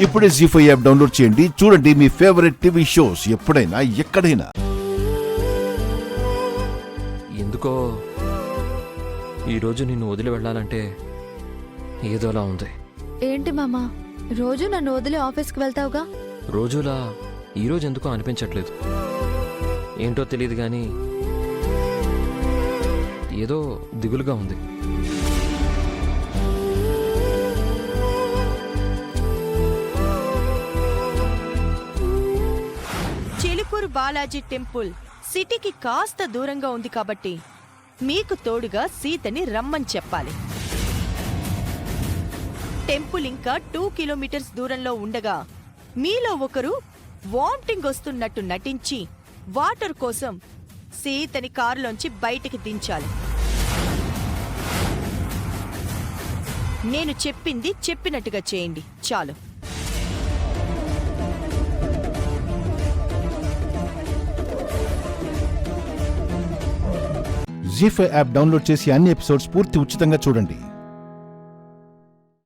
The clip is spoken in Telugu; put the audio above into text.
ఇప్పుడే జీ5 యాప్ డౌన్లోడ్ చేయండి. చూడండి మీ ఫేవరెట్ టీవీ షోస్ ఎప్పుడైనా ఎక్కడైనా. ఎందుకో ఈరోజు నిన్ను వదిలి వెళ్ళాలంటే ఏదోలా ఉంది. ఏంటి మామా, రోజు నన్ను వదిలి ఆఫీస్కి వెళ్తావుగా? రోజులా ఈరోజు ఎందుకో అనిపించట్లేదు. ఏంటో తెలియదు కానీ ఏదో దిగులుగా ఉంది. చిలుకూరు బాలాజీ టెంపుల్ సిటీకి కాస్త దూరంగా ఉంది కాబట్టి మీకు తోడుగా సీతని రమ్మని చెప్పాలి. టెంపుల్ ఇంకా 2 కిలోమీటర్స్ దూరంలో ఉండగా మీలో ఒకరు వామిటింగ్ వస్తున్నట్టు నటించి వాటర్ కోసం సీతని కారులోంచి బయటికి దించాలి. నేను చెప్పింది చెప్పినట్టుగా చేయండి చాలు. జీ5 యాప్ డౌన్లోడ్ చేసి అన్ని ఎపిసోడ్స్ పూర్తి ఉచితంగా చూడండి.